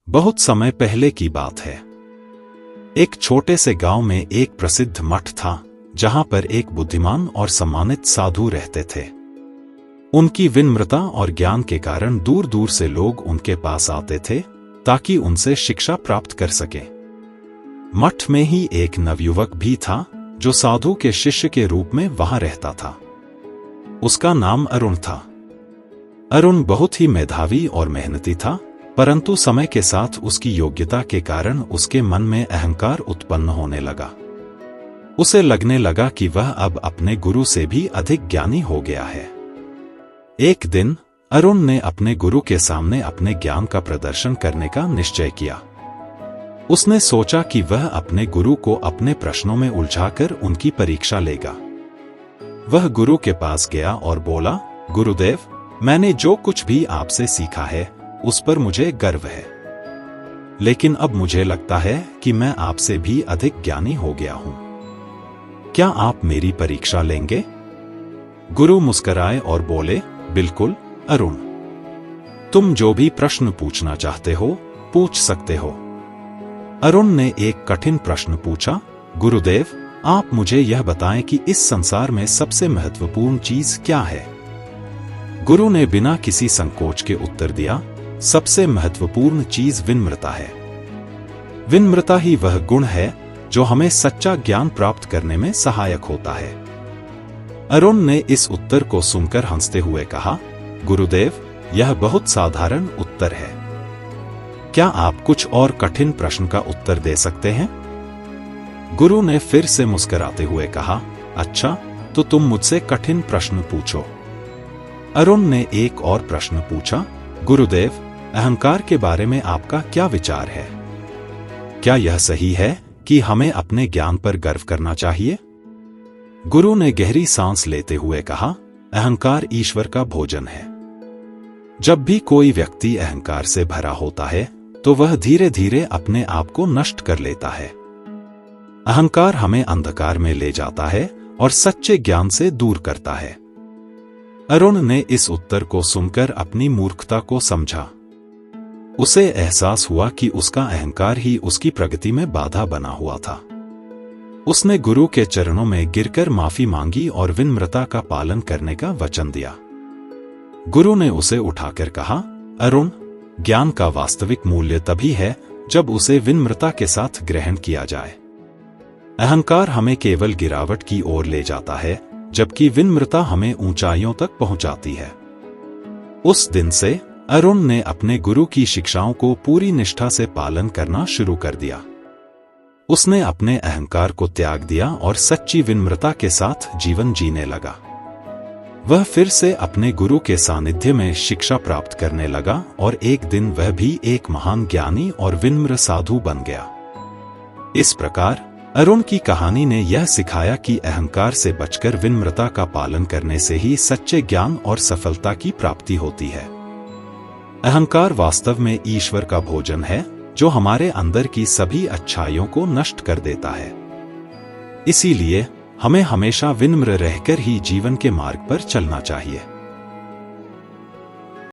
बहुत समय पहले की बात है। एक छोटे से गांव में एक प्रसिद्ध मठ था, जहां पर एक बुद्धिमान और सम्मानित साधु रहते थे। उनकी विनम्रता और ज्ञान के कारण दूर दूर से लोग उनके पास आते थे ताकि उनसे शिक्षा प्राप्त कर सकें। मठ में ही एक नवयुवक भी था जो साधु के शिष्य के रूप में वहां रहता था। उसका नाम अरुण था। अरुण बहुत ही मेधावी और मेहनती था, परंतु समय के साथ उसकी योग्यता के कारण उसके मन में अहंकार उत्पन्न होने लगा। उसे लगने लगा कि वह अब अपने गुरु से भी अधिक ज्ञानी हो गया है। एक दिन अरुण ने अपने गुरु के सामने अपने ज्ञान का प्रदर्शन करने का निश्चय किया। उसने सोचा कि वह अपने गुरु को अपने प्रश्नों में उलझाकर उनकी परीक्षा लेगा। वह गुरु के पास गया और बोला, गुरुदेव, मैंने जो कुछ भी आपसे सीखा है उस पर मुझे गर्व है, लेकिन अब मुझे लगता है कि मैं आपसे भी अधिक ज्ञानी हो गया हूं। क्या आप मेरी परीक्षा लेंगे? गुरु मुस्कुराए और बोले, बिल्कुल अरुण, तुम जो भी प्रश्न पूछना चाहते हो पूछ सकते हो। अरुण ने एक कठिन प्रश्न पूछा, गुरुदेव, आप मुझे यह बताएं कि इस संसार में सबसे महत्वपूर्ण चीज क्या है? गुरु ने बिना किसी संकोच के उत्तर दिया, सबसे महत्वपूर्ण चीज विनम्रता है। विनम्रता ही वह गुण है जो हमें सच्चा ज्ञान प्राप्त करने में सहायक होता है। अरुण ने इस उत्तर को सुनकर हंसते हुए कहा, गुरुदेव, यह बहुत साधारण उत्तर है। क्या आप कुछ और कठिन प्रश्न का उत्तर दे सकते हैं? गुरु ने फिर से मुस्कुराते हुए कहा, अच्छा, तो तुम मुझसे कठिन प्रश्न पूछो। अरुण ने एक और प्रश्न पूछा, गुरुदेव, अहंकार के बारे में आपका क्या विचार है? क्या यह सही है कि हमें अपने ज्ञान पर गर्व करना चाहिए? गुरु ने गहरी सांस लेते हुए कहा, अहंकार ईश्वर का भोजन है। जब भी कोई व्यक्ति अहंकार से भरा होता है तो वह धीरे धीरे अपने आप को नष्ट कर लेता है। अहंकार हमें अंधकार में ले जाता है और सच्चे ज्ञान से दूर करता है। अरुण ने इस उत्तर को सुनकर अपनी मूर्खता को समझा। उसे एहसास हुआ कि उसका अहंकार ही उसकी प्रगति में बाधा बना हुआ था। उसने गुरु के चरणों में गिरकर माफी मांगी और विनम्रता का पालन करने का वचन दिया। गुरु ने उसे उठाकर कहा, अरुण, ज्ञान का वास्तविक मूल्य तभी है जब उसे विनम्रता के साथ ग्रहण किया जाए। अहंकार हमें केवल गिरावट की ओर ले जाता है, जबकि विनम्रता हमें ऊंचाइयों तक पहुंचाती है। उस दिन से अरुण ने अपने गुरु की शिक्षाओं को पूरी निष्ठा से पालन करना शुरू कर दिया। उसने अपने अहंकार को त्याग दिया और सच्ची विनम्रता के साथ जीवन जीने लगा। वह फिर से अपने गुरु के सानिध्य में शिक्षा प्राप्त करने लगा और एक दिन वह भी एक महान ज्ञानी और विनम्र साधु बन गया। इस प्रकार अरुण की कहानी ने यह सिखाया कि अहंकार से बचकर विनम्रता का पालन करने से ही सच्चे ज्ञान और सफलता की प्राप्ति होती है। अहंकार वास्तव में ईश्वर का भोजन है जो हमारे अंदर की सभी अच्छाइयों को नष्ट कर देता है। इसीलिए हमें हमेशा विनम्र रहकर ही जीवन के मार्ग पर चलना चाहिए।